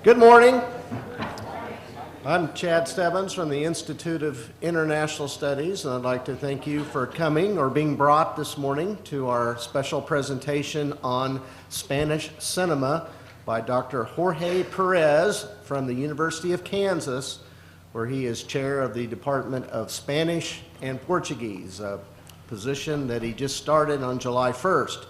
Good morning. I'm Chad Stebbins from the Institute of International Studies, and I'd like to thank you for coming or being brought this morning to our special presentation on Spanish cinema by Dr. Jorge Perez from the University of Kansas, where he is chair of the Department of Spanish and Portuguese, a position that he just started on July 1st.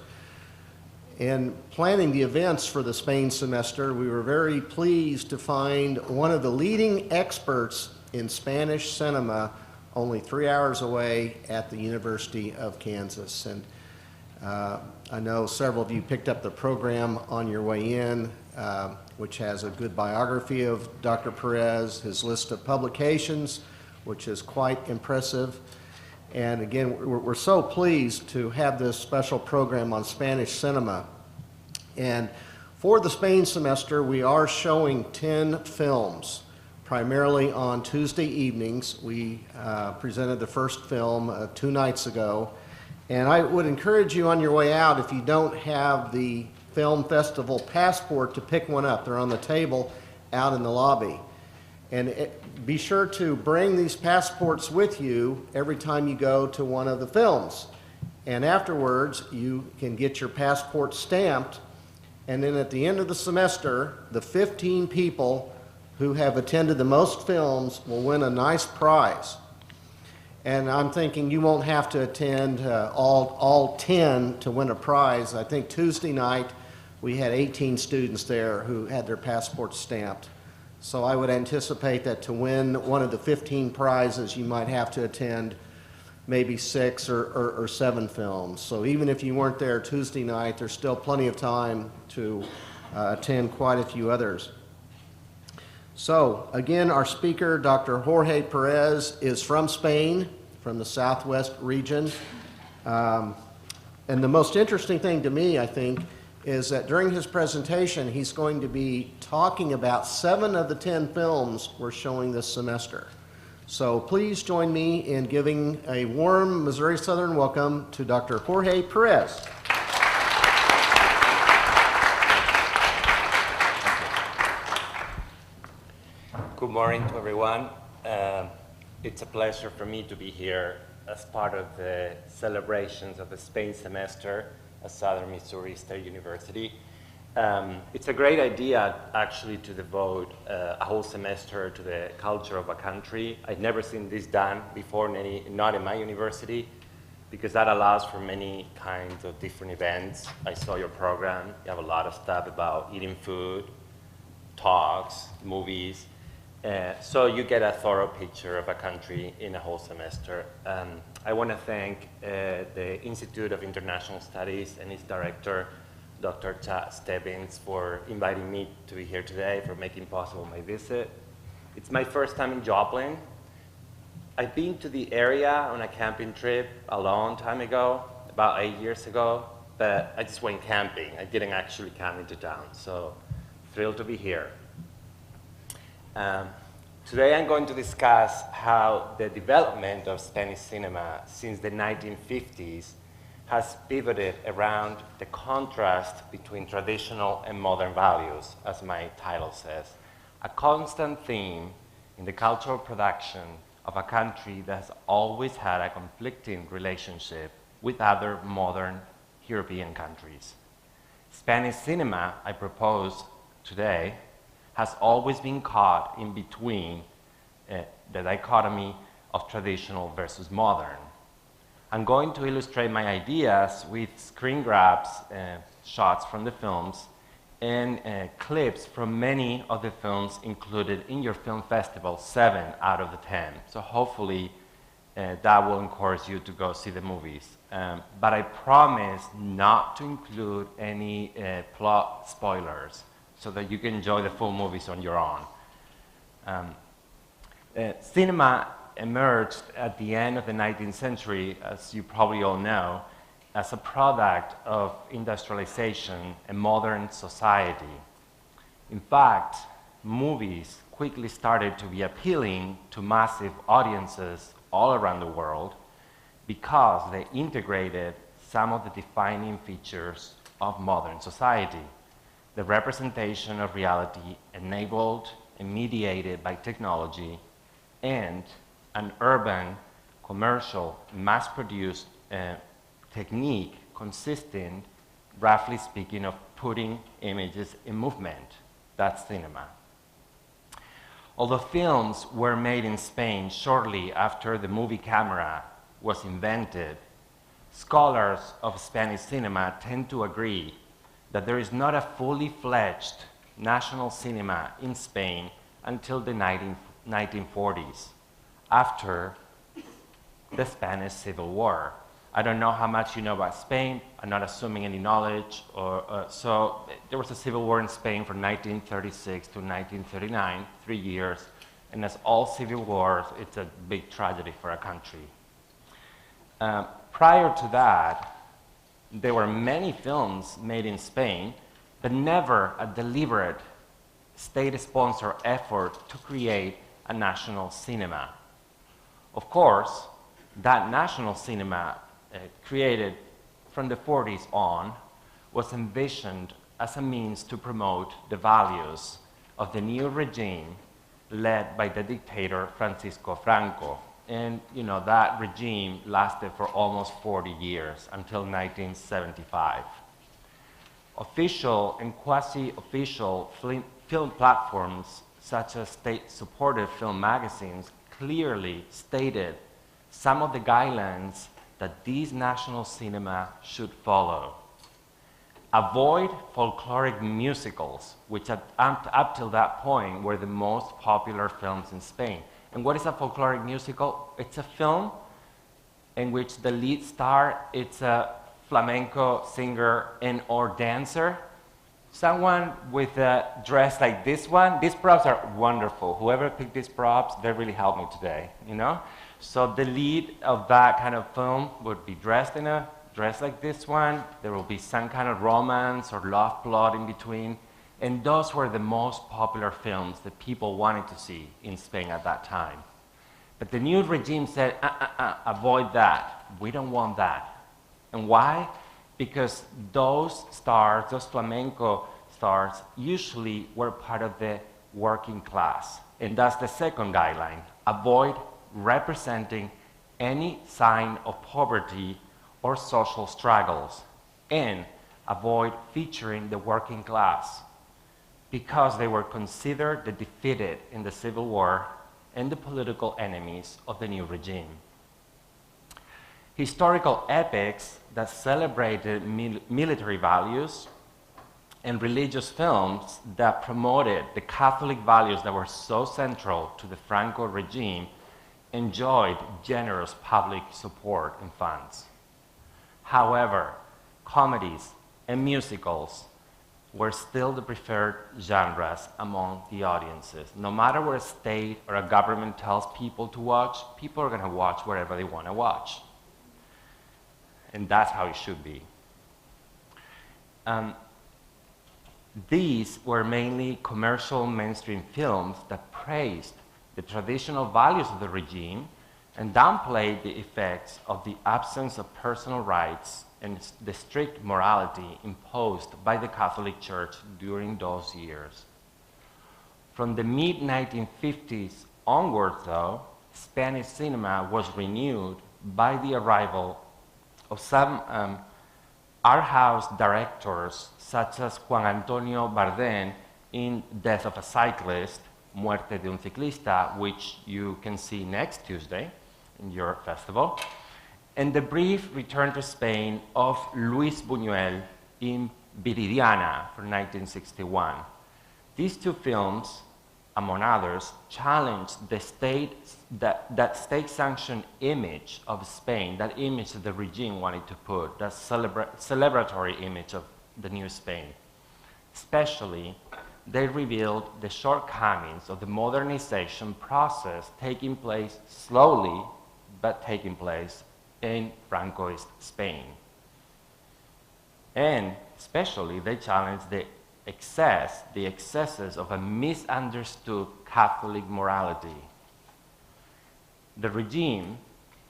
In planning the events for the Spain semester, we were very pleased to find one of the leading experts in Spanish cinema only 3 hours away at the University of Kansas. And I know several of you picked up the program on your way in, which has a good biography of Dr. Perez, his list of publications, which is quite impressive. And again, we're so pleased to have this special program on Spanish cinema. And for the Spain semester, we are showing 10 films, primarily on Tuesday evenings. We presented the first film 2 nights ago. And I would encourage you on your way out, if you don't have the Film Festival passport, to pick one up. They're on the table out in the lobby. And be sure to bring these passports with you every time you go to one of the films. And afterwards, you can get your passport stamped. And then at the end of the semester, the 15 people who have attended the most films will win a nice prize. And I'm thinking you won't have to attend all 10 to win a prize. I think Tuesday night, we had 18 students there who had their passports stamped. So I would anticipate that to win one of the 15 prizes, you might have to attend maybe 6 or 7 films. So even if you weren't there Tuesday night, there's still plenty of time to attend quite a few others. So again, our speaker, Dr. Jorge Perez, is from Spain, from the southwest region. And the most interesting thing to me, I think, is that during his presentation, he's going to be talking about 7 of the 10 films we're showing this semester. So please join me in giving a warm Missouri Southern welcome to Dr. Jorge Perez. Good morning to everyone. It's a pleasure for me to be here as part of the celebrations of the Spain semester at Southern Missouri State University. It's a great idea, actually, to devote a whole semester to the culture of a country. I've never seen this done before, not in my university, because that allows for many kinds of different events. I saw your program. You have a lot of stuff about eating food, talks, movies. So you get a thorough picture of a country in a whole semester. I want to thank the Institute of International Studies and its director, Dr. Chad Stebbins, for inviting me to be here today, for making possible my visit. It's my first time in Joplin. I've been to the area on a camping trip a long time ago, about 8 years ago, but I just went camping. I didn't actually come into town, so thrilled to be here. Today I'm going to discuss how the development of Spanish cinema since the 1950s has pivoted around the contrast between traditional and modern values, as my title says, a constant theme in the cultural production of a country that has always had a conflicting relationship with other modern European countries. Spanish cinema, I propose today, has always been caught in between the dichotomy of traditional versus modern. I'm going to illustrate my ideas with screen grabs, shots from the films, and clips from many of the films included in your film festival, 7 out of the 10. So hopefully that will encourage you to go see the movies. But I promise not to include any plot spoilers so that you can enjoy the full movies on your own. Cinema emerged at the end of the 19th century, as you probably all know, as a product of industrialization and modern society. In fact, movies quickly started to be appealing to massive audiences all around the world because they integrated some of the defining features of modern society. the representation of reality enabled and mediated by technology, and an urban, commercial, mass-produced technique consisting, roughly speaking, of putting images in movement. That's cinema. Although films were made in Spain shortly after the movie camera was invented, scholars of Spanish cinema tend to agree that there is not a fully fledged national cinema in Spain until the 1940s, after the Spanish Civil War. I don't know how much you know about Spain. I'm not assuming any knowledge. So there was a civil war in Spain from 1936 to 1939, 3 years. And as all civil wars, it's a big tragedy for a country. Prior to that, there were many films made in Spain, but never a deliberate state-sponsored effort to create a national cinema. Of course, that national cinema created from the 40s on was envisioned as a means to promote the values of the new regime led by the dictator Francisco Franco. And that regime lasted for almost 40 years until 1975. Official and quasi-official film platforms such as state-supported film magazines clearly stated some of the guidelines that these national cinema should follow. Avoid folkloric musicals, which up till that point were the most popular films in Spain. And what is a folkloric musical? It's a film in which the lead star is a flamenco singer and or dancer. Someone with a dress like this one. These props are wonderful. Whoever picked these props, they really helped me today, So the lead of that kind of film would be dressed in a dress like this one. There will be some kind of romance or love plot in between. And those were the most popular films that people wanted to see in Spain at that time. But the new regime said, avoid that. We don't want that. And why? Because those stars, those flamenco stars, usually were part of the working class. And that's the second guideline. Avoid representing any sign of poverty or social struggles, and avoid featuring the working class, because they were considered the defeated in the Civil War and the political enemies of the new regime. Historical epics that celebrated military values and religious films that promoted the Catholic values that were so central to the Franco regime enjoyed generous public support and funds. However, comedies and musicals were still the preferred genres among the audiences. No matter what a state or a government tells people to watch, people are going to watch whatever they want to watch. And that's how it should be. These were mainly commercial mainstream films that praised the traditional values of the regime and downplayed the effects of the absence of personal rights and the strict morality imposed by the Catholic Church during those years. From the mid-1950s onwards, though, Spanish cinema was renewed by the arrival of some art house directors such as Juan Antonio Bardem in Death of a Cyclist, Muerte de un Ciclista, which you can see next Tuesday in your festival, and the brief return to Spain of Luis Buñuel in Viridiana for 1961. These two films, among others, challenged the that state-sanctioned image of Spain, that image that the regime wanted to put, that celebratory image of the new Spain. Especially, they revealed the shortcomings of the modernization process taking place slowly, but taking place in Francoist Spain. And especially, they challenged the excesses of a misunderstood Catholic morality. The regime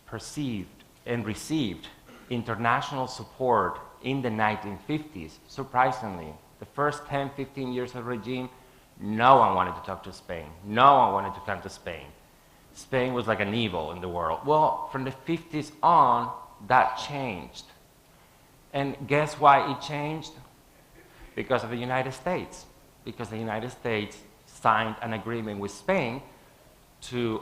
perceived and received international support in the 1950s, surprisingly, The first 10, 15 years of the regime, no one wanted to talk to Spain. No one wanted to come to Spain. Spain was like an evil in the world. Well, from the 50s on, that changed. And guess why it changed? Because of the United States. Because the United States signed an agreement with Spain to,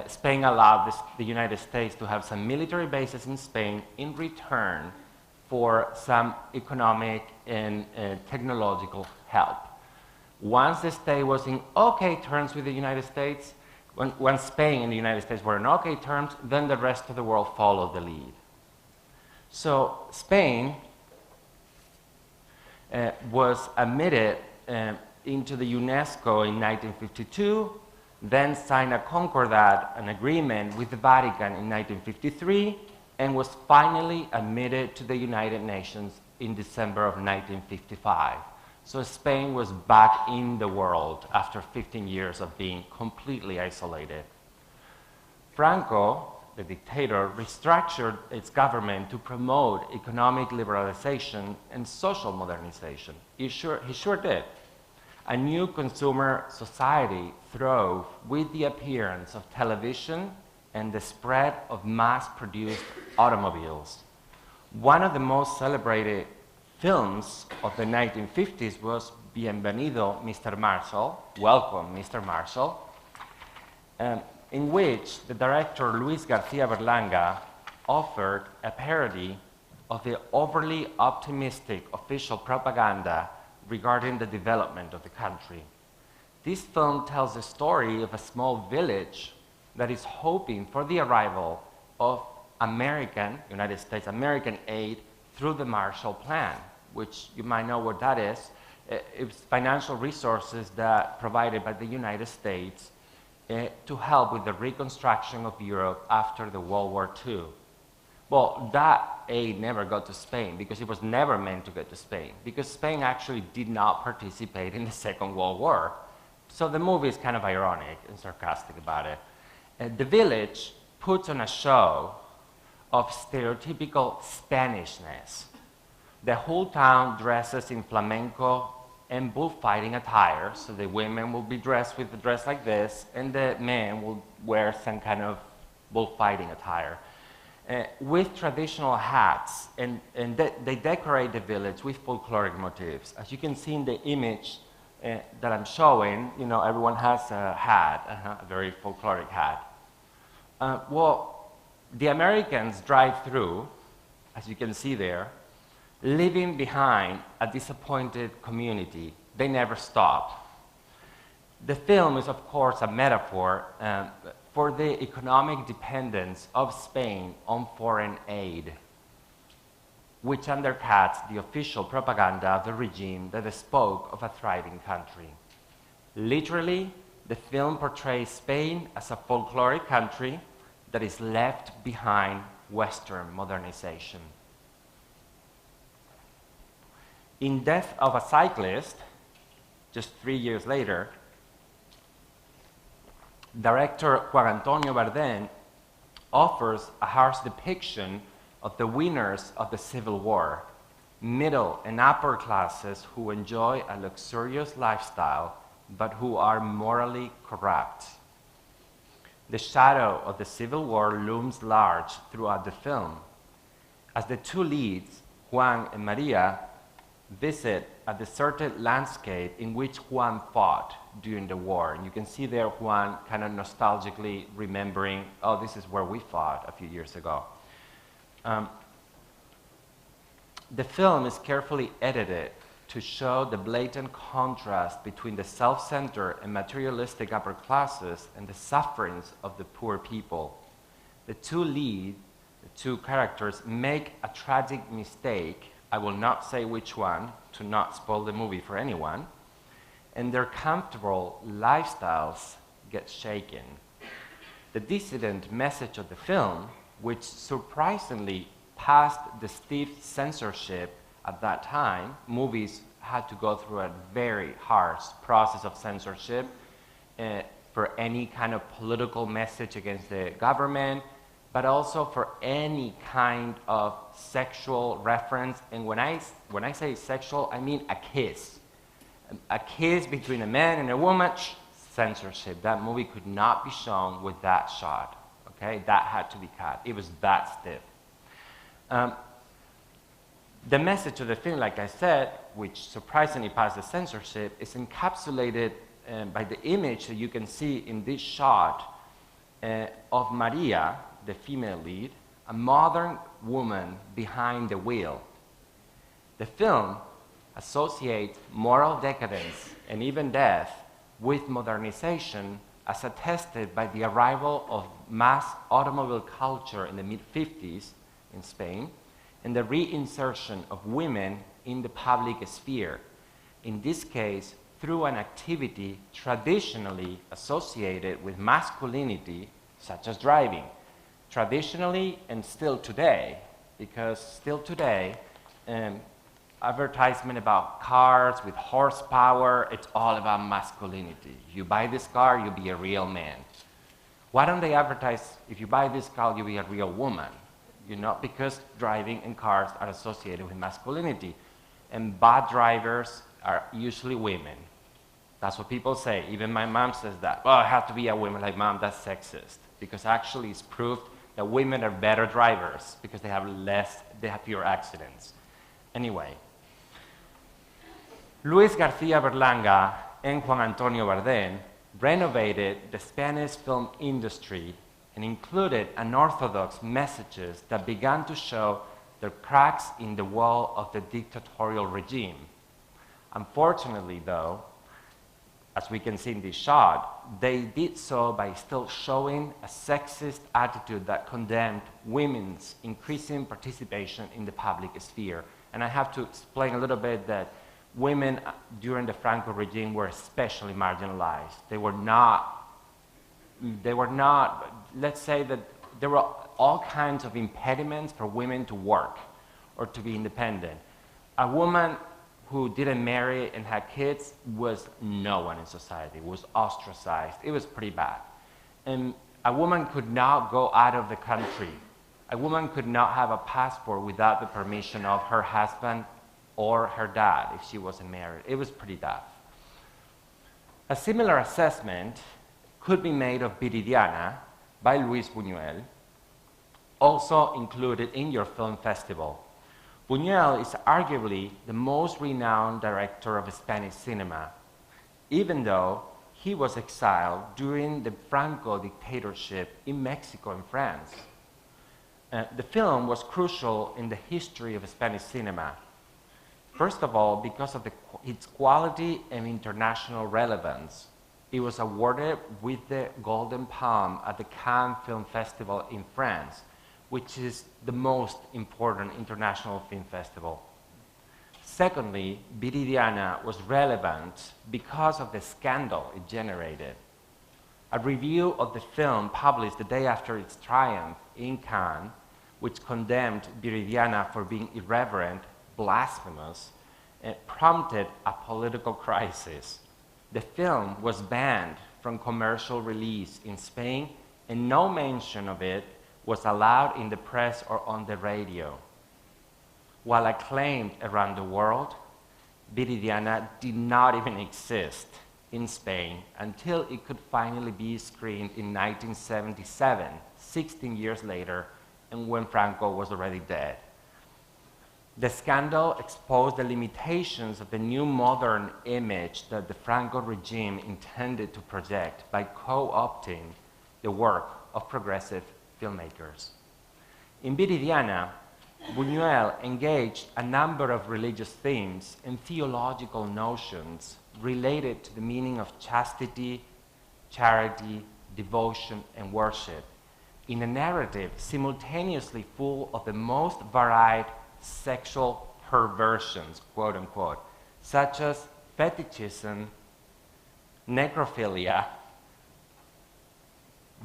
Spain allowed the United States to have some military bases in Spain in return for some economic and technological help. Once the state was in okay terms with the United States, when Spain and the United States were in okay terms, then the rest of the world followed the lead. So Spain was admitted into the UNESCO in 1952, then signed a Concordat, an agreement with the Vatican in 1953, and was finally admitted to the United Nations in December of 1955. So Spain was back in the world after 15 years of being completely isolated. Franco, the dictator, restructured its government to promote economic liberalization and social modernization. He sure did. A new consumer society throve with the appearance of television and the spread of mass-produced automobiles. One of the most celebrated films of the 1950s was Bienvenido, Mr. Marshall, Welcome, Mr. Marshall, in which the director Luis Garcia Berlanga offered a parody of the overly optimistic official propaganda regarding the development of the country. This film tells the story of a small village that is hoping for the arrival of United States American aid through the Marshall Plan, which you might know what that is. It's financial resources that provided by the United States to help with the reconstruction of Europe after the World War II. Well, that aid never got to Spain because it was never meant to get to Spain, because Spain actually did not participate in the Second World War. So the movie is kind of ironic and sarcastic about it. The village puts on a show of stereotypical Spanishness. The whole town dresses in flamenco and bullfighting attire, so the women will be dressed with a dress like this, and the men will wear some kind of bullfighting attire. With traditional hats, and they decorate the village with folkloric motifs. As you can see in the image that I'm showing, you know, everyone has a hat, a very folkloric hat. Well, the Americans drive through, as you can see there, leaving behind a disappointed community. They never stop. The film is, of course, a metaphor for the economic dependence of Spain on foreign aid, which undercuts the official propaganda of the regime that spoke of a thriving country. Literally, the film portrays Spain as a folkloric country that is left behind Western modernization. In Death of a Cyclist, just 3 years later, director Juan Antonio Bardem offers a harsh depiction of the winners of the Civil War, middle and upper classes who enjoy a luxurious lifestyle but who are morally corrupt. The shadow of the Civil War looms large throughout the film, as the two leads, Juan and Maria, visit a deserted landscape in which Juan fought during the war. And you can see there Juan kind of nostalgically remembering, oh, this is where we fought a few years ago. The film is carefully edited to show the blatant contrast between the self-centered and materialistic upper classes and the sufferings of the poor people. The two characters make a tragic mistake. I will not say which one, to not spoil the movie for anyone, and their comfortable lifestyles get shaken. The dissident message of the film, which surprisingly passed the stiff censorship at that time, movies had to go through a very harsh process of censorship for any kind of political message against the government, but also for any kind of sexual reference. And when I say sexual, I mean a kiss. A kiss between a man and a woman, censorship. That movie could not be shown with that shot. Okay, that had to be cut. It was that stiff. The message of the film, like I said, which surprisingly passed the censorship, is encapsulated by the image that you can see in this shot of Maria, the female lead, a modern woman behind the wheel. The film associates moral decadence and even death with modernization, as attested by the arrival of mass automobile culture in the mid-50s in Spain, and the reinsertion of women in the public sphere, in this case through an activity traditionally associated with masculinity, such as driving. Traditionally and still today, because still today, advertisement about cars with horsepower, it's all about masculinity. You buy this car, you'll be a real man. Why don't they advertise, if you buy this car, you'll be a real woman? You know, because driving and cars are associated with masculinity. And bad drivers are usually women. That's what people say. Even my mom says that. Oh, I have to be a woman. Like, Mom, that's sexist. Because actually it's proved that women are better drivers because they have fewer accidents. Anyway, Luis García Berlanga and Juan Antonio Bardem renovated the Spanish film industry and included unorthodox messages that began to show the cracks in the wall of the dictatorial regime. Unfortunately, though, as we can see in this shot, they did so by still showing a sexist attitude that condemned women's increasing participation in the public sphere. And I have to explain a little bit that women during the Franco regime were especially marginalized. They were not, let's say that there were all kinds of impediments for women to work or to be independent. A woman who didn't marry and had kids was no one in society, was ostracized. It was pretty bad. And a woman could not go out of the country. A woman could not have a passport without the permission of her husband or her dad if she wasn't married. It was pretty tough. A similar assessment could be made of Viridiana by Luis Buñuel, also included in your film festival. Buñuel is arguably the most renowned director of Spanish cinema, even though he was exiled during the Franco dictatorship in Mexico and France. The film was crucial in the history of Spanish cinema. First of all, because of its quality and international relevance. It was awarded with the Golden Palm at the Cannes Film Festival in France, which is the most important international film festival. Secondly, Viridiana was relevant because of the scandal it generated. A review of the film published the day after its triumph in Cannes, which condemned Viridiana for being irreverent, blasphemous, and prompted a political crisis. The film was banned from commercial release in Spain, and no mention of it was allowed in the press or on the radio. While acclaimed around the world, Viridiana did not even exist in Spain until it could finally be screened in 1977, 16 years later, and when Franco was already dead. The scandal exposed the limitations of the new modern image that the Franco regime intended to project by co-opting the work of progressive filmmakers. In Viridiana, Buñuel engaged a number of religious themes and theological notions related to the meaning of chastity, charity, devotion, and worship, in a narrative simultaneously full of the most varied sexual perversions, quote unquote, such as fetishism, necrophilia,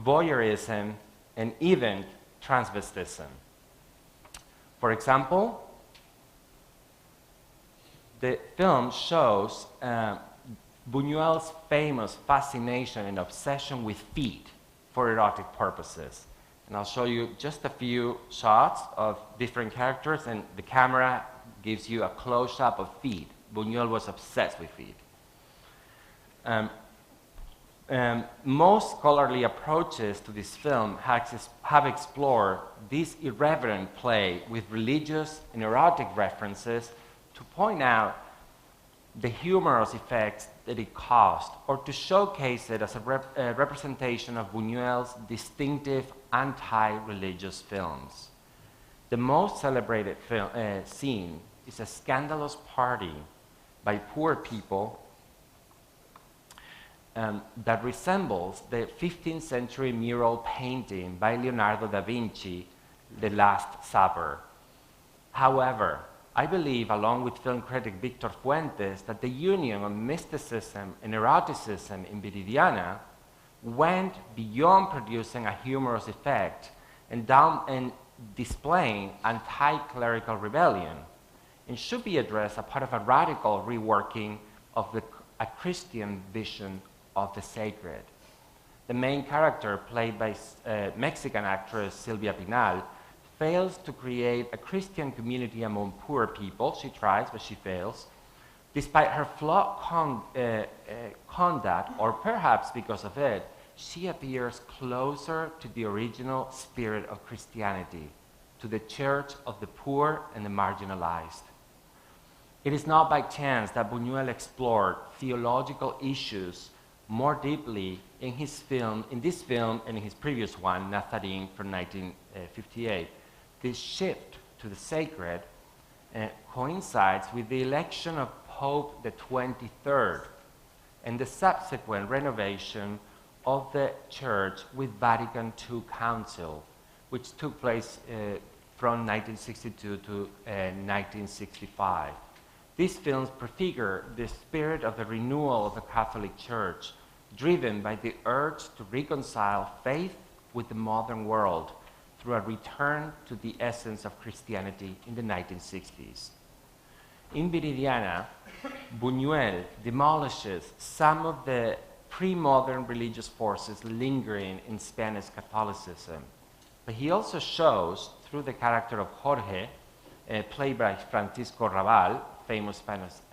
voyeurism, and even transvestism. For example, the film shows Buñuel's famous fascination and obsession with feet for erotic purposes. And I'll show you just a few shots of different characters, and the camera gives you a close-up of feet. Buñuel was obsessed with feet. Most scholarly approaches to this film have explored this irreverent play with religious and erotic references to point out the humorous effects that it caused, or to showcase it as a representation of Buñuel's distinctive anti-religious films. The most celebrated scene is a scandalous party by poor people that resembles the 15th century mural painting by Leonardo da Vinci, The Last Supper. However, I believe, along with film critic Victor Fuentes, that the union of mysticism and eroticism in Viridiana went beyond producing a humorous effect and displaying anti-clerical rebellion, and should be addressed as part of a radical reworking of a Christian vision of the sacred. The main character, played by Mexican actress Silvia Pinal, fails to create a Christian community among poor people. She tries, but she fails. Despite her flawed conduct, or perhaps because of it, she appears closer to the original spirit of Christianity, to the church of the poor and the marginalized. It is not by chance that Buñuel explored theological issues more deeply in this film and in his previous one, Nazarene, from 1958. This shift to the sacred coincides with the election of Pope the 23rd and the subsequent renovation of the church with Vatican II Council, which took place from 1962 to 1965. These films prefigure the spirit of the renewal of the Catholic Church, driven by the urge to reconcile faith with the modern world through a return to the essence of Christianity in the 1960s. In Viridiana, Buñuel demolishes some of the pre-modern religious forces lingering in Spanish Catholicism, but he also shows, through the character of Jorge, played by Francisco Rabal, famous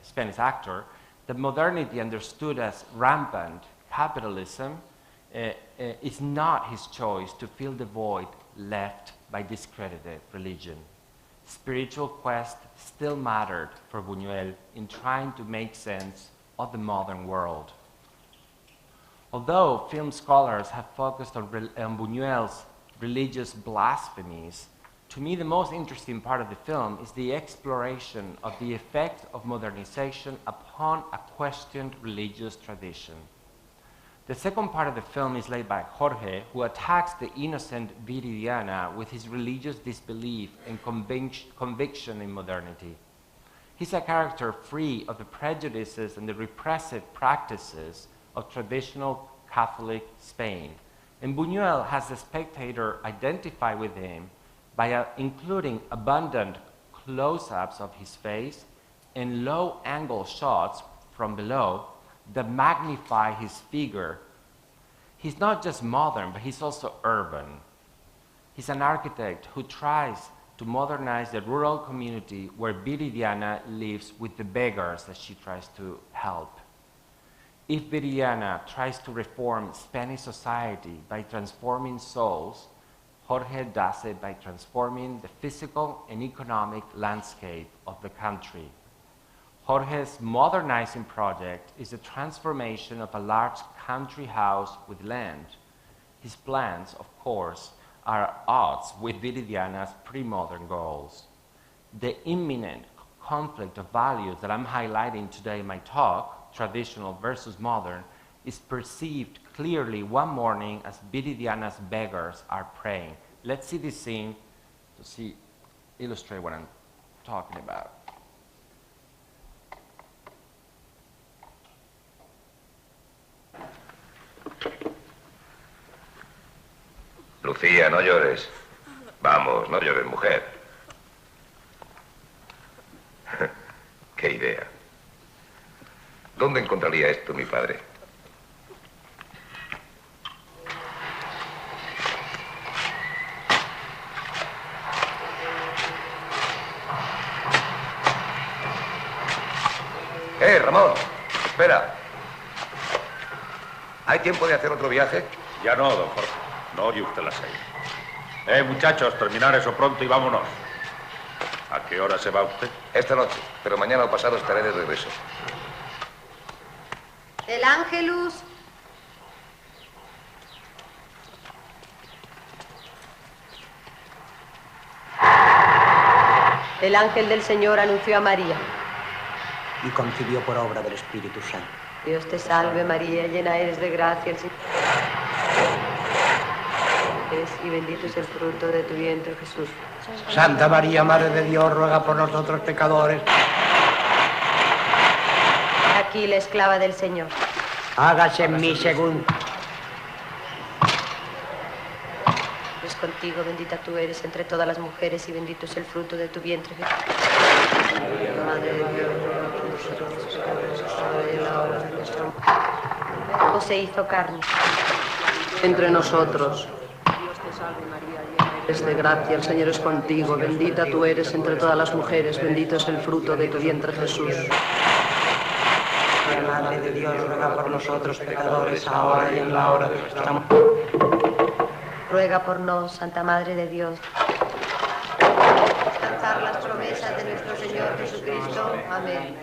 Spanish actor, that modernity, understood as rampant capitalism, is not his choice to fill the void left by discredited religion. Spiritual quest still mattered for Buñuel in trying to make sense of the modern world. Although film scholars have focused on Buñuel's religious blasphemies, to me the most interesting part of the film is the exploration of the effect of modernization upon a questioned religious tradition. The second part of the film is led by Jorge, who attacks the innocent Viridiana with his religious disbelief and conviction in modernity. He's a character free of the prejudices and the repressive practices of traditional Catholic Spain, and Buñuel has the spectator identify with him by including abundant close-ups of his face and low-angle shots from below that magnify his figure. He's not just modern, but he's also urban. He's an architect who tries to modernize the rural community where Viridiana lives with the beggars that she tries to help. If Viridiana tries to reform Spanish society by transforming souls, Jorge does it by transforming the physical and economic landscape of the country. Jorge's modernizing project is the transformation of a large country house with land. His plans, of course, are at odds with Viridiana's pre-modern goals. The imminent conflict of values that I'm highlighting today in my talk, traditional versus modern, is perceived clearly one morning as Viridiana's beggars are praying. Let's see this scene to illustrate what I'm talking about. Lucía, no llores. Vamos, no llores, mujer. Qué idea. ¿Dónde encontraría esto mi padre? Ramón, espera. ¿Hay tiempo de hacer otro viaje? Ya no, don Jorge. No oye usted la señal. Muchachos, terminar eso pronto y vámonos. ¿A qué hora se va usted? Esta noche, pero mañana o pasado estaré de regreso. El Ángelus. El ángel del Señor anunció a María. Y concibió por obra del Espíritu Santo. Dios te salve María, llena eres de gracia, el Señor es y bendito es el fruto de tu vientre, Jesús. Santa María, Madre de Dios, ruega por nosotros pecadores. Aquí la esclava del Señor. Hágase en mí según. Es contigo, bendita tú eres entre todas las mujeres y bendito es el fruto de tu vientre, Jesús. Madre de Dios, ruega por nosotros los pecadores, ahora y en la hora de nuestra muerte. O se hizo carne entre nosotros. Dios te salve María, llena eres de gracia, el Señor es contigo, bendita tú eres entre todas las mujeres, bendito es el fruto de tu vientre, Jesús. Madre de Dios, ruega por nosotros pecadores, ahora y en la hora de nuestra muerte. Ruega por nos, Santa Madre de Dios. Alcanzar las promesas de nuestro Señor Jesucristo. Amén.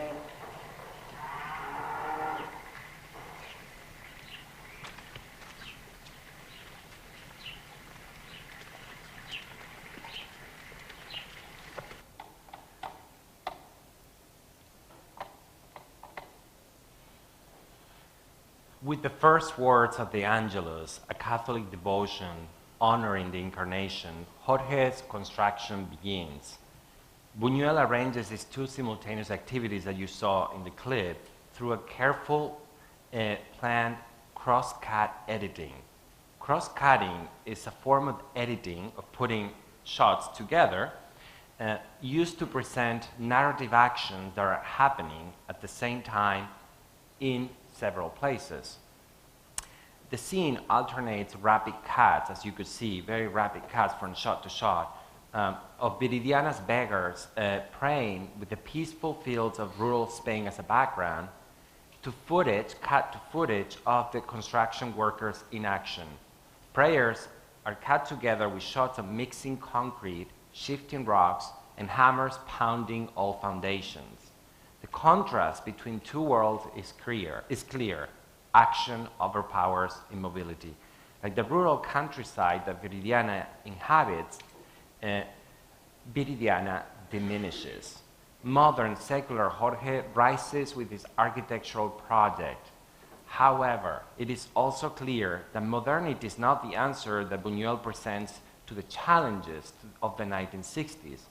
With the first words of the Angelus, a Catholic devotion honoring the Incarnation, Jorge's construction begins. Buñuel arranges these two simultaneous activities that you saw in the clip through a careful, planned crosscut editing. Cross-cutting is a form of editing, of putting shots together, used to present narrative actions that are happening at the same time in several places. The scene alternates rapid cuts, as you could see, very rapid cuts from shot to shot, of Viridiana's beggars praying with the peaceful fields of rural Spain as a background, to footage, cut to footage of the construction workers in action. Prayers are cut together with shots of mixing concrete, shifting rocks, and hammers pounding all foundations. The contrast between two worlds is clear. Action overpowers immobility. Like the rural countryside that Viridiana inhabits, Viridiana diminishes. Modern secular Jorge rises with his architectural project. However, it is also clear that modernity is not the answer that Buñuel presents to the challenges of the 1960s.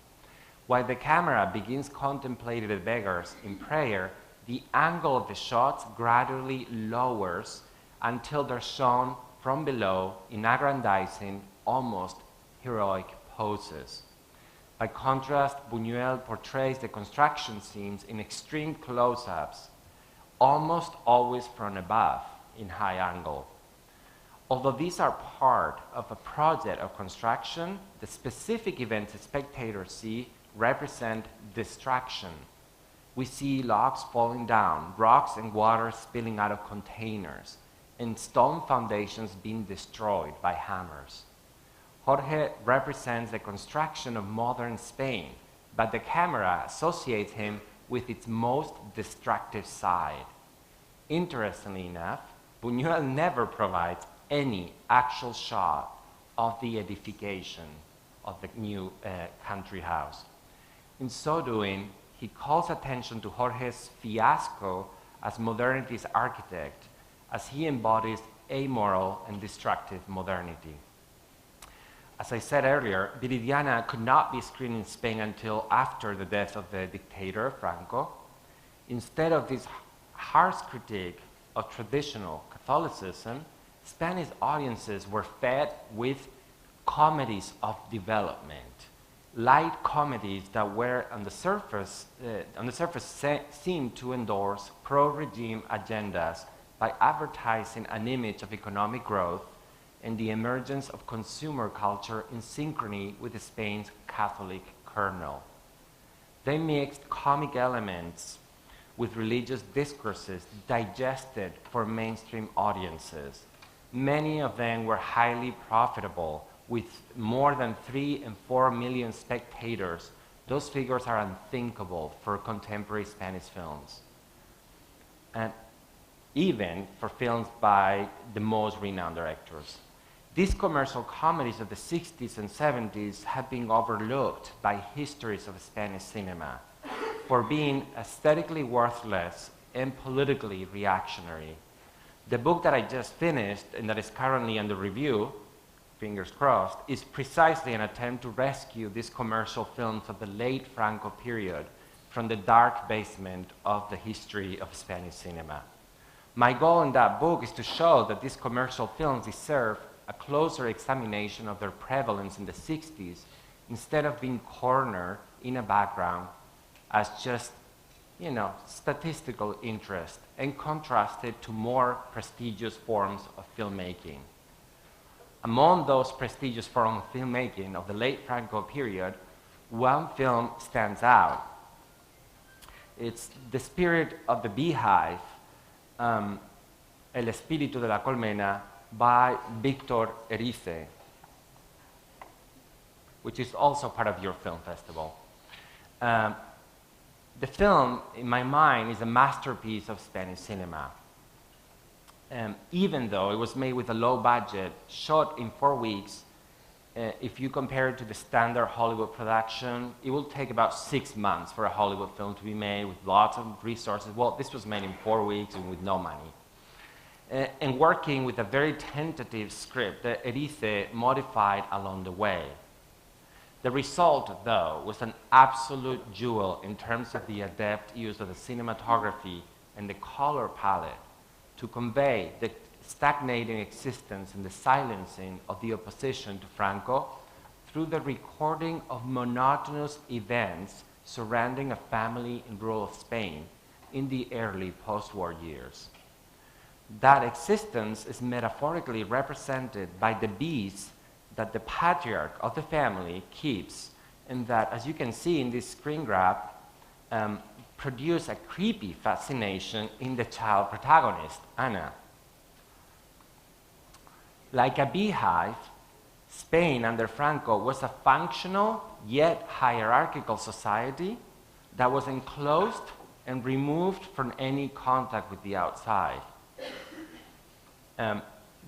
While the camera begins contemplating the beggars in prayer, the angle of the shots gradually lowers until they're shown from below in aggrandizing, almost heroic poses. By contrast, Buñuel portrays the construction scenes in extreme close-ups, almost always from above in high angle. Although these are part of a project of construction, the specific events the spectators see represent distraction. We see logs falling down, rocks and water spilling out of containers, and stone foundations being destroyed by hammers. Jorge represents the construction of modern Spain, but the camera associates him with its most destructive side. Interestingly enough, Buñuel never provides any actual shot of the edification of the new country house. In so doing, he calls attention to Jorge's fiasco as modernity's architect, as he embodies amoral and destructive modernity. As I said earlier, Viridiana could not be screened in Spain until after the death of the dictator, Franco. Instead of this harsh critique of traditional Catholicism, Spanish audiences were fed with comedies of development, light comedies that were on the surface seemed to endorse pro-regime agendas by advertising an image of economic growth and the emergence of consumer culture in synchrony with Spain's Catholic kernel. They mixed comic elements with religious discourses digested for mainstream audiences. Many of them were highly profitable, with more than 3 and 4 million spectators. Those figures are unthinkable for contemporary Spanish films, and even for films by the most renowned directors. These commercial comedies of the 60s and 70s have been overlooked by histories of Spanish cinema for being aesthetically worthless and politically reactionary. The book that I just finished and that is currently under review, fingers crossed, is precisely an attempt to rescue these commercial films of the late Franco period from the dark basement of the history of Spanish cinema. My goal in that book is to show that these commercial films deserve a closer examination of their prevalence in the 60s instead of being cornered in a background as just, statistical interest and contrasted to more prestigious forms of filmmaking. Among those prestigious forms of filmmaking of the late Franco period, one film stands out. It's The Spirit of the Beehive, El Espíritu de la Colmena, by Víctor Erice, which is also part of your film festival. The film, in my mind, is a masterpiece of Spanish cinema. Even though it was made with a low budget, shot in 4 weeks, if you compare it to the standard Hollywood production, it will take about 6 months for a Hollywood film to be made with lots of resources. Well, this was made in 4 weeks and with no money. And working with a very tentative script that Erice modified along the way. The result, though, was an absolute jewel in terms of the adept use of the cinematography and the color palette to convey the stagnating existence and the silencing of the opposition to Franco through the recording of monotonous events surrounding a family in rural Spain in the early post-war years. That existence is metaphorically represented by the bees that the patriarch of the family keeps, and that, as you can see in this screen grab, produce a creepy fascination in the child protagonist, Ana. Like a beehive, Spain under Franco was a functional yet hierarchical society that was enclosed and removed from any contact with the outside.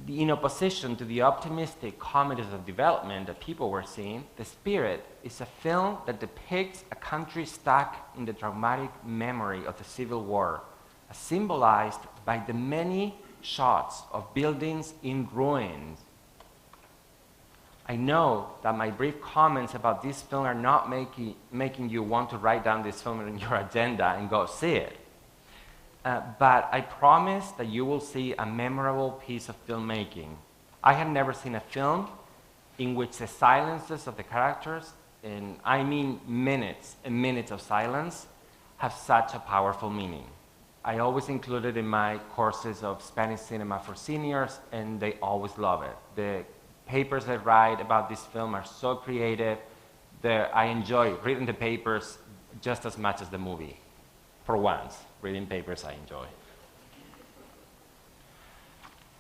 In opposition to the optimistic comedies of development that people were seeing, The Spirit is a film that depicts a country stuck in the traumatic memory of the Civil War, as symbolized by the many shots of buildings in ruins. I know that my brief comments about this film are not making you want to write down this film in your agenda and go see it. But I promise that you will see a memorable piece of filmmaking. I have never seen a film in which the silences of the characters, and I mean minutes and minutes of silence, have such a powerful meaning. I always include it in my courses of Spanish cinema for seniors, and they always love it. The papers I write about this film are so creative that I enjoy reading the papers just as much as the movie. For once, reading papers I enjoy.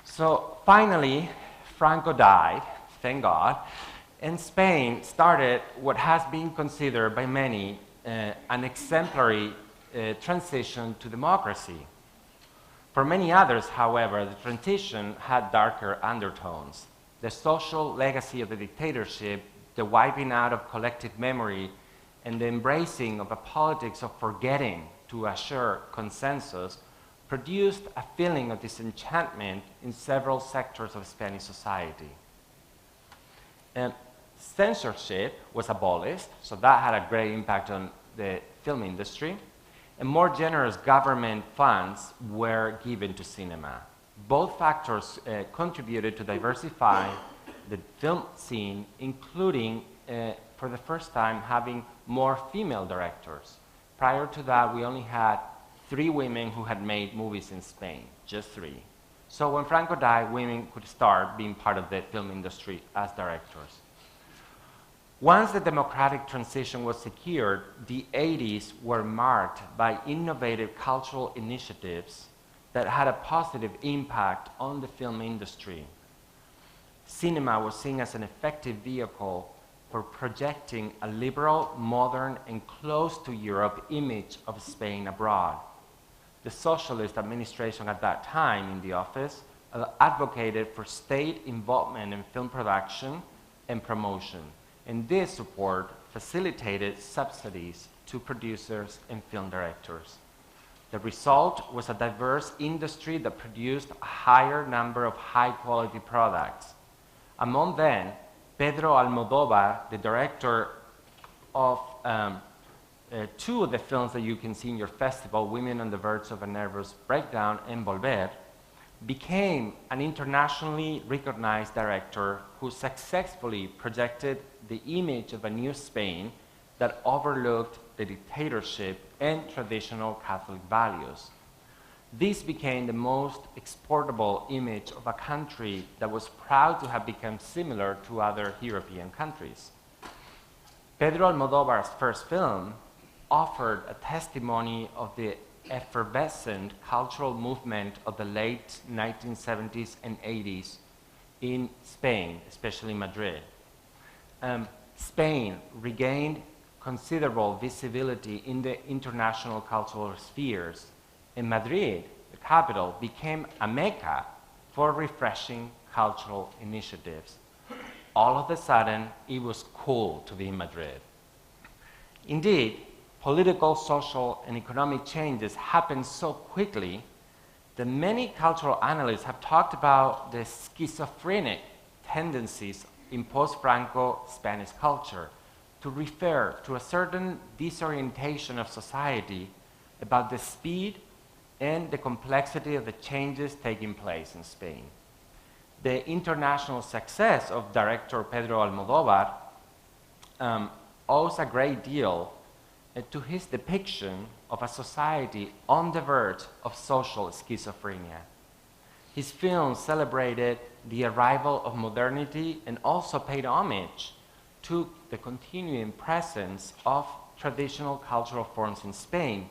So finally, Franco died, thank God, and Spain started what has been considered by many an exemplary transition to democracy. For many others, however, the transition had darker undertones. The social legacy of the dictatorship, the wiping out of collective memory, and the embracing of a politics of forgetting to assure consensus produced a feeling of disenchantment in several sectors of Spanish society. Censorship was abolished, so that had a great impact on the film industry, and more generous government funds were given to cinema. Both factors contributed to diversify the film scene, including, for the first time, having more female directors. Prior to that, we only had 3 women who had made movies in Spain, just 3. So when Franco died, women could start being part of the film industry as directors. Once the democratic transition was secured, the 80s were marked by innovative cultural initiatives that had a positive impact on the film industry. Cinema was seen as an effective vehicle for projecting a liberal, modern, and close to Europe image of Spain abroad. The socialist administration at that time in the office advocated for state involvement in film production and promotion, and this support facilitated subsidies to producers and film directors. The result was a diverse industry that produced a higher number of high-quality products. Among them, Pedro Almodóvar, the director of two of the films that you can see in your festival, Women on the Verge of a Nervous Breakdown and Volver, became an internationally recognized director who successfully projected the image of a new Spain that overlooked the dictatorship and traditional Catholic values. This became the most exportable image of a country that was proud to have become similar to other European countries. Pedro Almodóvar's first film offered a testimony of the effervescent cultural movement of the late 1970s and 80s in Spain, especially Madrid. Spain regained considerable visibility in the international cultural spheres, and Madrid, the capital, became a mecca for refreshing cultural initiatives. All of a sudden, it was cool to be in Madrid. Indeed, political, social, and economic changes happened so quickly that many cultural analysts have talked about the schizophrenic tendencies in post-Franco Spanish culture to refer to a certain disorientation of society about the speed and the complexity of the changes taking place in Spain. The international success of director Pedro Almodóvar owes a great deal to his depiction of a society on the verge of social schizophrenia. His films celebrated the arrival of modernity and also paid homage to the continuing presence of traditional cultural forms in Spain.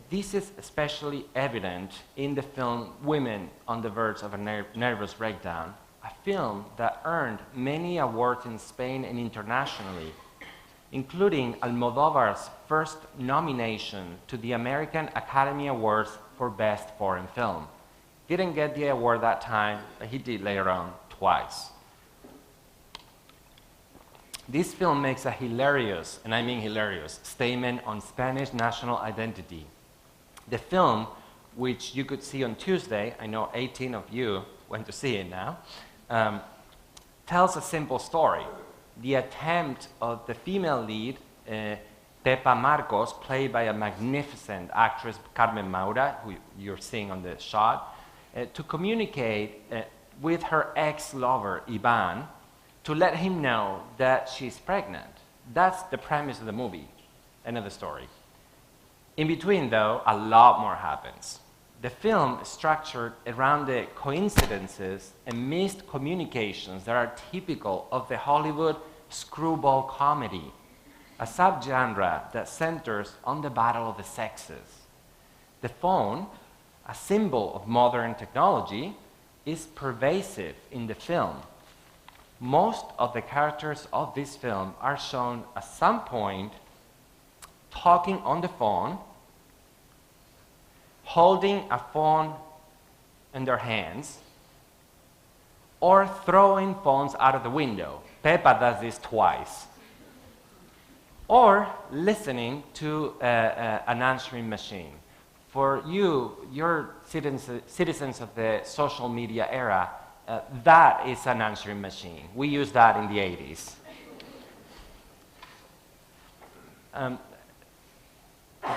This is especially evident in the film Women on the Verge of a Nervous Breakdown, a film that earned many awards in Spain and internationally, including Almodóvar's first nomination to the American Academy Awards for Best Foreign Film. Didn't get the award that time, but he did later on twice. This film makes a hilarious, and I mean hilarious, statement on Spanish national identity. The film, which you could see on Tuesday, I know 18 of you went to see it now, tells a simple story. The attempt of the female lead, Pepa Marcos, played by a magnificent actress, Carmen Maura, who you're seeing on the shot, to communicate with her ex-lover, Ivan, to let him know that she's pregnant. That's the premise of the movie. End of the story. In between, though, a lot more happens. The film is structured around the coincidences and missed communications that are typical of the Hollywood screwball comedy, a subgenre that centers on the battle of the sexes. The phone, a symbol of modern technology, is pervasive in the film. Most of the characters of this film are shown at some point talking on the phone, holding a phone in their hands, or throwing phones out of the window. Pepa does this twice. Or listening to an answering machine. For you're citizens of the social media era, that is an answering machine. We used that in the 80s.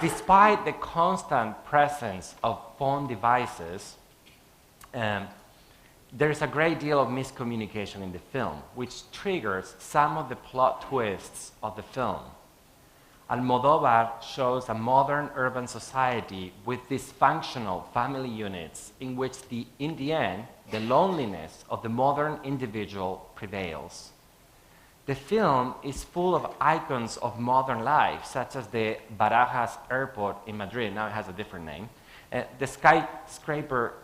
Despite the constant presence of phone devices, there is a great deal of miscommunication in the film, which triggers some of the plot twists of the film. Almodóvar shows a modern urban society with dysfunctional family units in which, in the end, the loneliness of the modern individual prevails. The film is full of icons of modern life, such as the Barajas Airport in Madrid. Now it has a different name. The skyscraper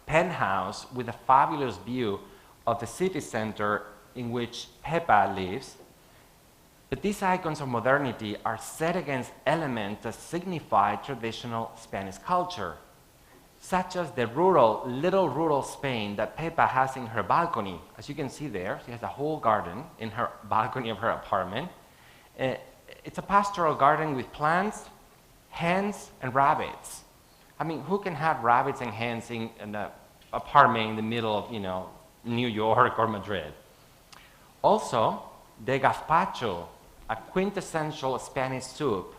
penthouse with a fabulous view of the city center in which Pepa lives. But these icons of modernity are set against elements that signify traditional Spanish culture, such as the little rural Spain that Pepa has in her balcony. As you can see there, she has a whole garden in her balcony of her apartment. It's a pastoral garden with plants, hens, and rabbits. I mean, who can have rabbits and hens in an apartment in the middle of, New York or Madrid? Also, the gazpacho, a quintessential Spanish soup,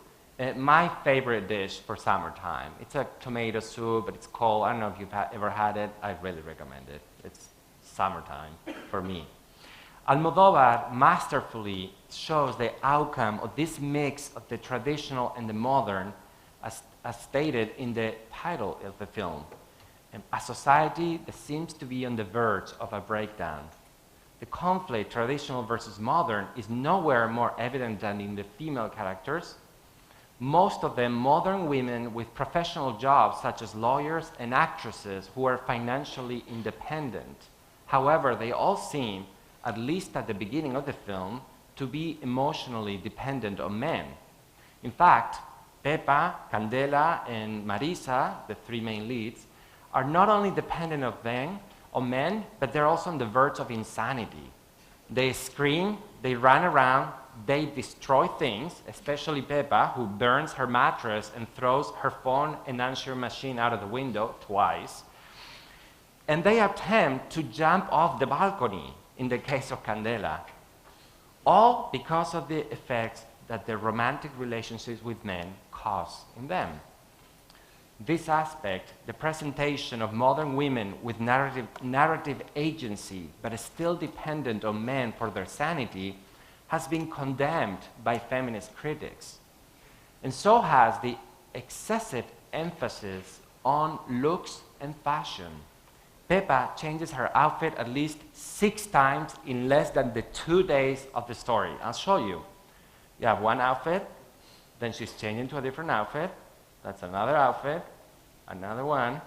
my favorite dish for summertime. It's a tomato soup, but it's cold. I don't know if you've ever had it. I really recommend it. It's summertime for me. Almodóvar masterfully shows the outcome of this mix of the traditional and the modern, as stated in the title of the film. A society that seems to be on the verge of a breakdown. The conflict, traditional versus modern, is nowhere more evident than in the female characters. Most of them modern women with professional jobs, such as lawyers and actresses, who are financially independent. However, they all seem, at least at the beginning of the film, to be emotionally dependent on men. In fact, Pepa, Candela, and Marisa, the three main leads, are not only dependent on men, but they're also on the verge of insanity. They scream, they run around, they destroy things, especially Pepa, who burns her mattress and throws her phone and answering machine out of the window twice. And they attempt to jump off the balcony, in the case of Candela, all because of the effects that their romantic relationships with men cause in them. This aspect, the presentation of modern women with narrative agency, but still dependent on men for their sanity, has been condemned by feminist critics. And so has the excessive emphasis on looks and fashion. Pepa changes her outfit at least 6 times in less than the 2 days of the story. I'll show you. You have one outfit, then she's changing to a different outfit. That's another outfit, another one,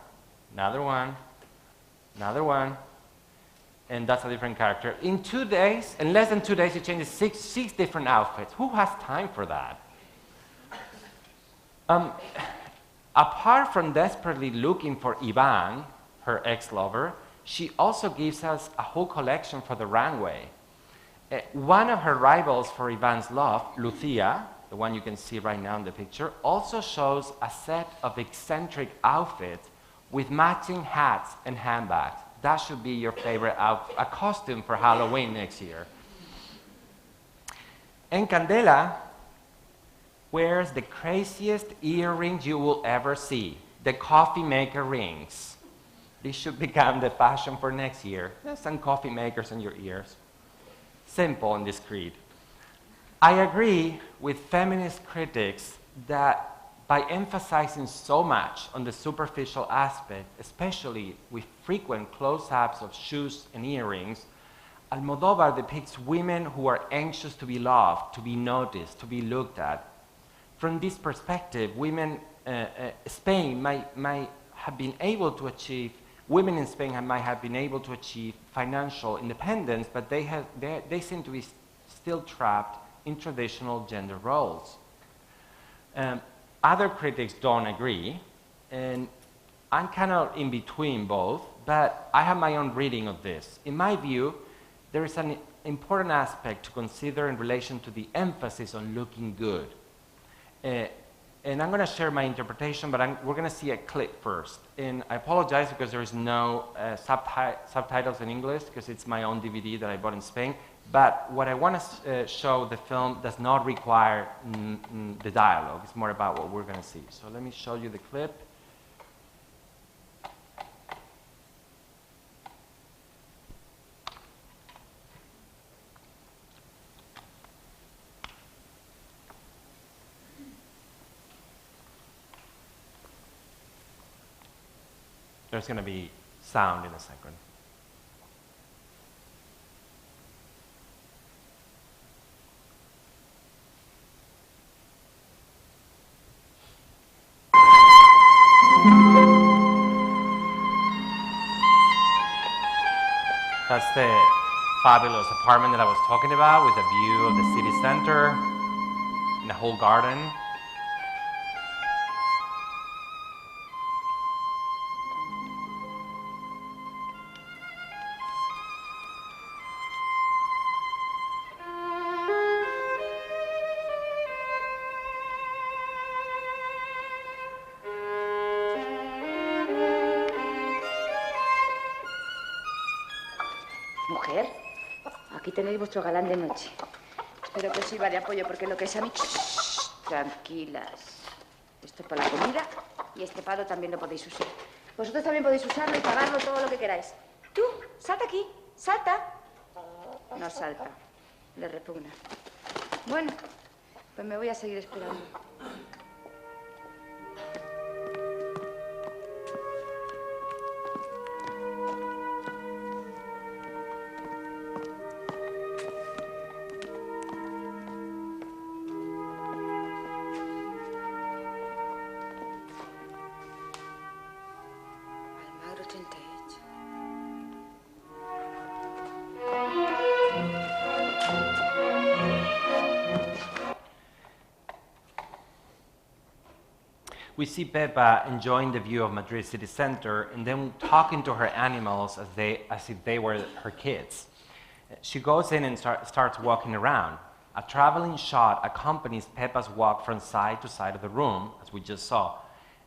another one, another one, and that's a different character. In 2 days, in less than 2 days, she changes six different outfits. Who has time for that? Apart from desperately looking for Ivan, her ex-lover, she also gives us a whole collection for the runway. One of her rivals for Ivan's love, Lucia, the one you can see right now in the picture, also shows a set of eccentric outfits with matching hats and handbags. That should be your favorite outfit, a costume for Halloween next year. And Candela wears the craziest earrings you will ever see, the coffee maker rings. This should become the fashion for next year. There's some coffee makers in your ears. Simple and discreet. I agree with feminist critics that by emphasizing so much on the superficial aspect, especially with frequent close-ups of shoes and earrings, Almodóvar depicts women who are anxious to be loved, to be noticed, to be looked at. From this perspective, women Spain might have been able to achieve, women in Spain might have been able to achieve financial independence, but they seem to be still trapped in traditional gender roles. Other critics don't agree, and I'm kind of in between both, but I have my own reading of this. In my view, there is an important aspect to consider in relation to the emphasis on looking good. And I'm going to share my interpretation, but we're going to see a clip first. And I apologize because there is no subtitles in English, because it's my own DVD that I bought in Spain. But what I want to show, the film does not require the dialogue. It's more about what we're going to see. So let me show you the clip. There's going to be sound in a second. That's the fabulous apartment that I was talking about with a view of the city center and the whole garden. Mujer, aquí tenéis vuestro galán de noche. Espero que os sirva de apoyo, porque lo que es a mí... Tranquilas. Esto es para la comida y este palo también lo podéis usar. Vosotros también podéis usarlo y pagarlo todo lo que queráis. Tú, salta aquí, salta. No salta, le repugna. Bueno, pues me voy a seguir esperando. We see Pepa enjoying the view of Madrid city center and then talking to her animals as if they were her kids. She goes in and starts walking around. A traveling shot accompanies Pepa's walk from side to side of the room, as we just saw.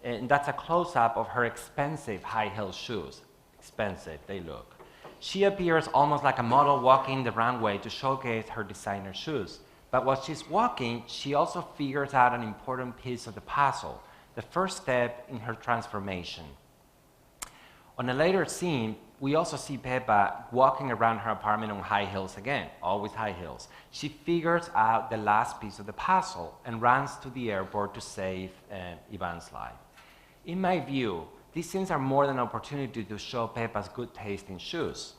And that's a close-up of her expensive high-heel shoes. Expensive, they look. She appears almost like a model walking the runway to showcase her designer shoes. But while she's walking, she also figures out an important piece of the puzzle, the first step in her transformation. On a later scene, we also see Pepa walking around her apartment on high heels again, always high heels. She figures out the last piece of the puzzle and runs to the airport to save Ivan's life. In my view, these scenes are more than an opportunity to show Pepa's good taste in shoes.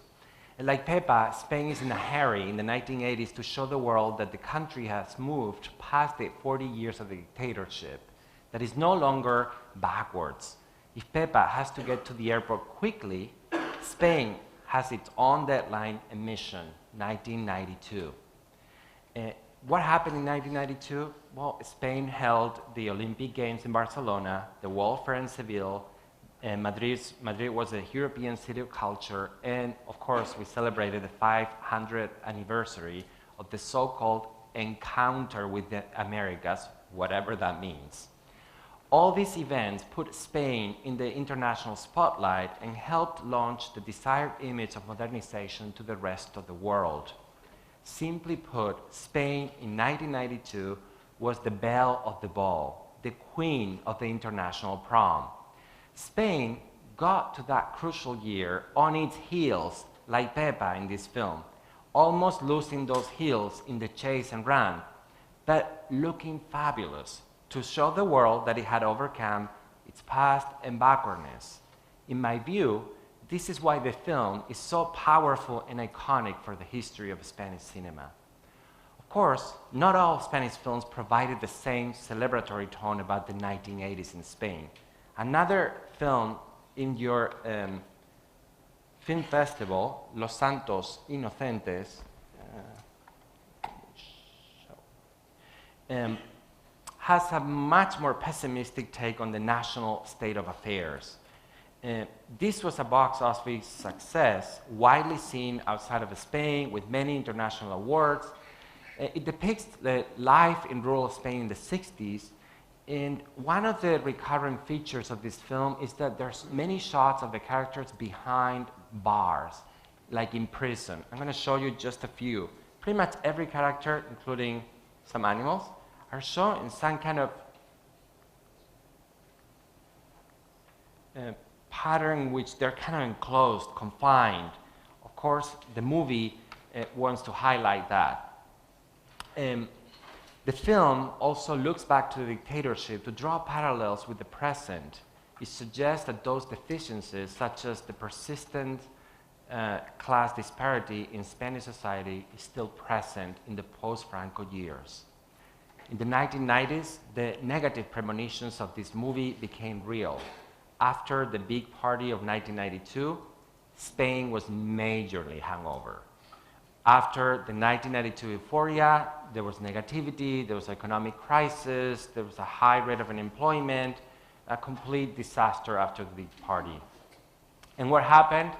And like Pepa, Spain is in a hurry in the 1980s to show the world that the country has moved past the 40 years of dictatorship, that is no longer backwards. If Pepa has to get to the airport quickly, Spain has its own deadline and mission, 1992. What happened in 1992? Well, Spain held the Olympic Games in Barcelona, the World Fair in Seville, and Madrid was a European city of culture, and of course we celebrated the 500th anniversary of the so-called encounter with the Americas, whatever that means. All these events put Spain in the international spotlight and helped launch the desired image of modernization to the rest of the world. Simply put, Spain in 1992 was the belle of the ball, the queen of the international prom. Spain got to that crucial year on its heels, like Pepa in this film, almost losing those heels in the chase and run, but looking fabulous, to show the world that it had overcome its past and backwardness. In my view, this is why the film is so powerful and iconic for the history of Spanish cinema. Of course, not all Spanish films provided the same celebratory tone about the 1980s in Spain. Another film in your film festival, Los Santos Inocentes, has a much more pessimistic take on the national state of affairs. This was a box office success, widely seen outside of Spain with many international awards. It depicts the life in rural Spain in the 60s, and one of the recurrent features of this film is that there's many shots of the characters behind bars, like in prison. I'm going to show you just a few. Pretty much every character, including some animals, are shown in some kind of pattern in which they're kind of enclosed, confined. Of course, the movie wants to highlight that. The film also looks back to the dictatorship to draw parallels with the present. It suggests that those deficiencies, such as the persistent class disparity in Spanish society, is still present in the post-Franco years. In the 1990s, the negative premonitions of this movie became real. After the big party of 1992, Spain was majorly hungover. After the 1992 euphoria, there was negativity, there was economic crisis, there was a high rate of unemployment, a complete disaster after the big party. And what happened?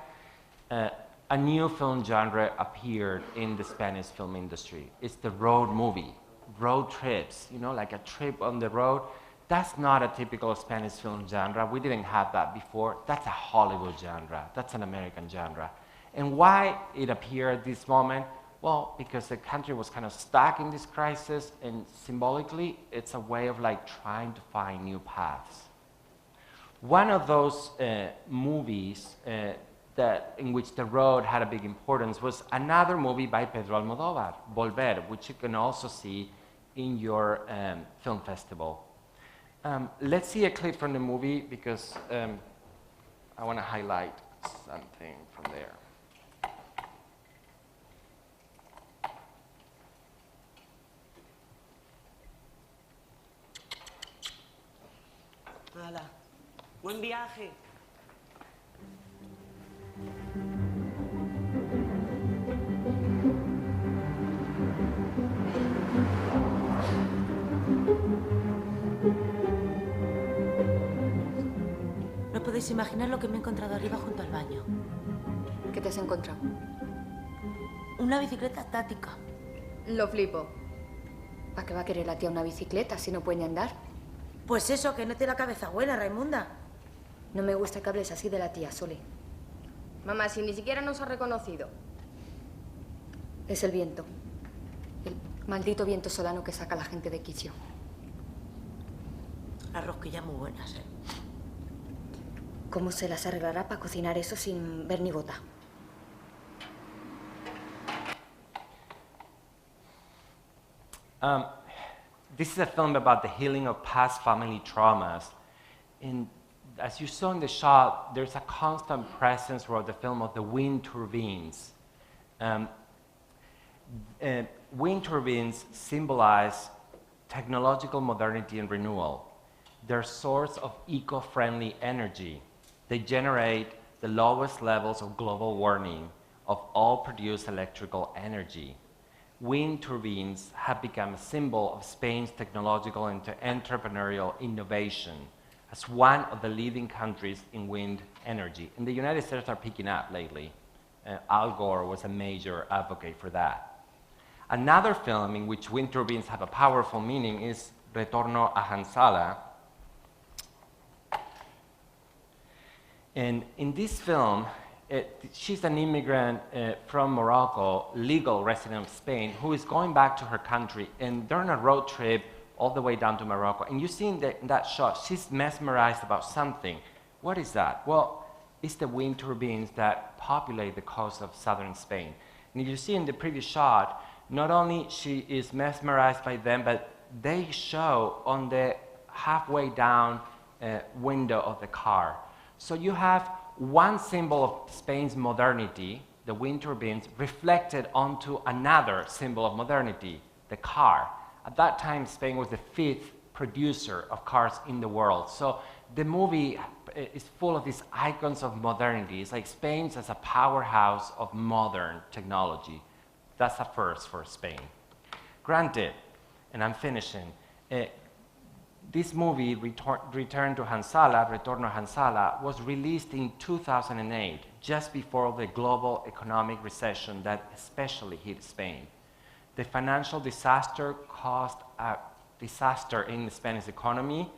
A new film genre appeared in the Spanish film industry. It's the road movie, road trips, you know, like a trip on the road. That's not a typical Spanish film genre. We didn't have that before. That's a Hollywood genre. That's an American genre. And why it appeared at this moment? Well, because the country was kind of stuck in this crisis, and symbolically, it's a way of like trying to find new paths. One of those movies in which the road had a big importance was another movie by Pedro Almodóvar, Volver, which you can also see in your film festival. Let's see a clip from the movie because I want to highlight something from there. Hala. Buen viaje. No podéis imaginar lo que me he encontrado arriba junto al baño. ¿Qué te has encontrado? Una bicicleta estática. Lo flipo. ¿Para qué va a querer la tía una bicicleta si no puede ni andar? Pues eso, que no tiene la cabeza buena, Raimunda. No me gusta que hables así de la tía, Sole. Mamá, si ni siquiera nos ha reconocido. Es el viento. El maldito viento solano que saca a la gente de quicio. Las rosquillas muy buenas, ¿eh? ¿Cómo se las arreglará para cocinar eso sin ver ni gota? This is a film about the healing of past family traumas. And as you saw in the shot, there's a constant presence throughout the film of the wind turbines. Wind turbines symbolize technological modernity and renewal. They're a source of eco-friendly energy. They generate the lowest levels of global warming of all produced electrical energy. Wind turbines have become a symbol of Spain's technological and entrepreneurial innovation as one of the leading countries in wind energy. And the United States are picking up lately. Al Gore was a major advocate for that. Another film in which wind turbines have a powerful meaning is Retorno a Hansala. And in this film, she's an immigrant from Morocco, legal resident of Spain, who is going back to her country, and they're on a road trip all the way down to Morocco. And you see in that shot, she's mesmerized about something. What is that? Well, it's the wind turbines that populate the coast of southern Spain. And you see in the previous shot, not only she is mesmerized by them, but they show on the halfway down window of the car. So you have one symbol of Spain's modernity, the wind turbines, reflected onto another symbol of modernity, the car. At that time, Spain was the 5th producer of cars in the world. So the movie is full of these icons of modernity. It's like Spain's as a powerhouse of modern technology. That's a first for Spain. Granted, and I'm finishing, this movie, Return to Hansala, Retorno a Hansala, was released in 2008, just before the global economic recession that especially hit Spain. The financial disaster caused a disaster in the Spanish economy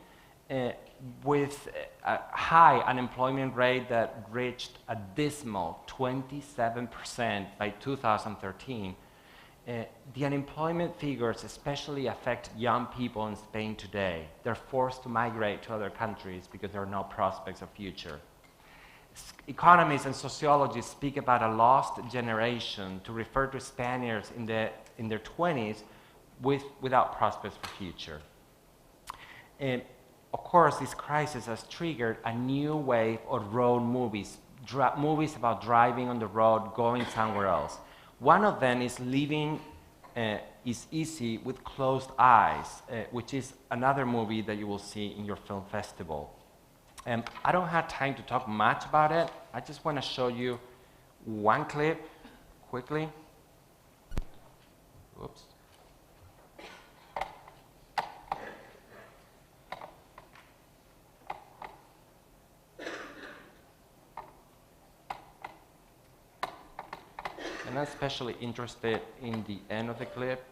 with a high unemployment rate that reached a dismal 27% by 2013. The unemployment figures especially affect young people in Spain today. They're forced to migrate to other countries because there are no prospects of future. Economists and sociologists speak about a lost generation to refer to Spaniards in their 20s without prospects for future. Of course, this crisis has triggered a new wave of road movies, movies about driving on the road, going somewhere else. One of them is Living is Easy with Closed Eyes, which is another movie that you will see in your film festival. I don't have time to talk much about it. I just want to show you one clip quickly. Oops. And I'm especially interested in the end of the clip.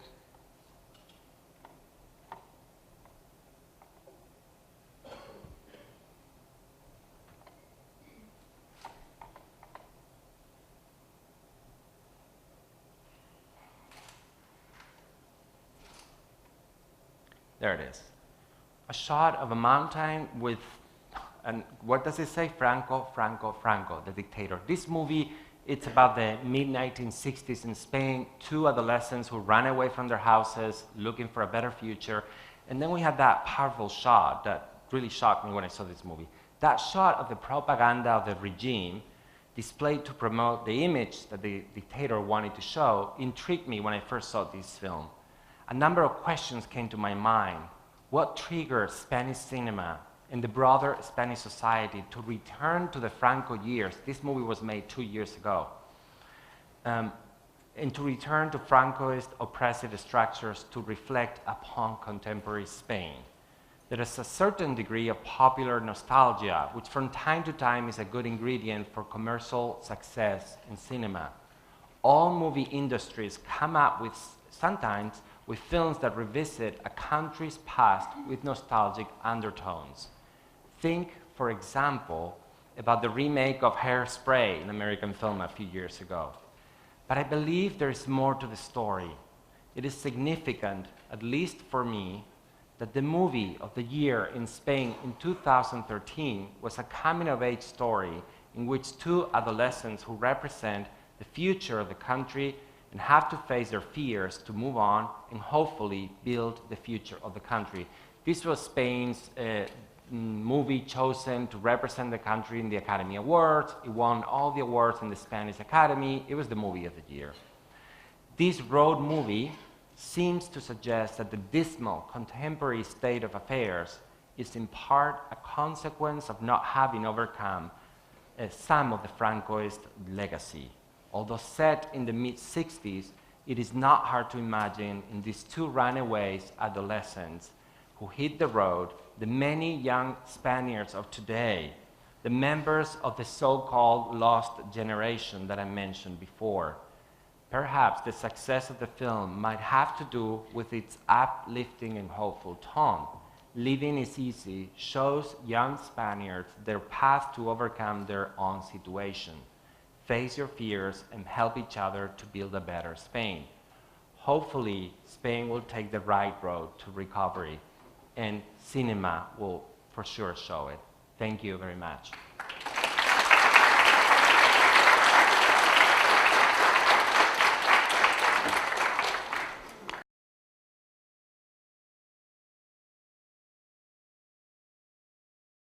There it is. A shot of a mountain with, and what does it say? Franco, Franco, Franco, the dictator. This movie, it's about the mid-1960s in Spain, two adolescents who ran away from their houses looking for a better future. And then we had that powerful shot that really shocked me when I saw this movie. That shot of the propaganda of the regime displayed to promote the image that the dictator wanted to show intrigued me when I first saw this film. A number of questions came to my mind. What triggered Spanish cinema and the broader Spanish society to return to the Franco years? This movie was made 2 years ago. And to return to Francoist oppressive structures to reflect upon contemporary Spain. There is a certain degree of popular nostalgia, which from time to time is a good ingredient for commercial success in cinema. All movie industries come up with, sometimes, with films that revisit a country's past with nostalgic undertones. Think, for example, about the remake of Hairspray, an American film a few years ago. But I believe there is more to the story. It is significant, at least for me, that the movie of the year in Spain in 2013 was a coming-of-age story in which two adolescents who represent the future of the country and have to face their fears to move on and hopefully build the future of the country. This was Spain's movie chosen to represent the country in the Academy Awards. It won all the awards in the Spanish Academy. It was the movie of the year. This road movie seems to suggest that the dismal contemporary state of affairs is in part a consequence of not having overcome some of the Francoist legacy. Although set in the mid-60s, it is not hard to imagine in these two runaways adolescents who hit the road the many young Spaniards of today, the members of the so-called lost generation that I mentioned before. Perhaps the success of the film might have to do with its uplifting and hopeful tone. Living is Easy shows young Spaniards their path to overcome their own situation. Face your fears and help each other to build a better Spain. Hopefully, Spain will take the right road to recovery, and cinema will for sure show it. Thank you very much.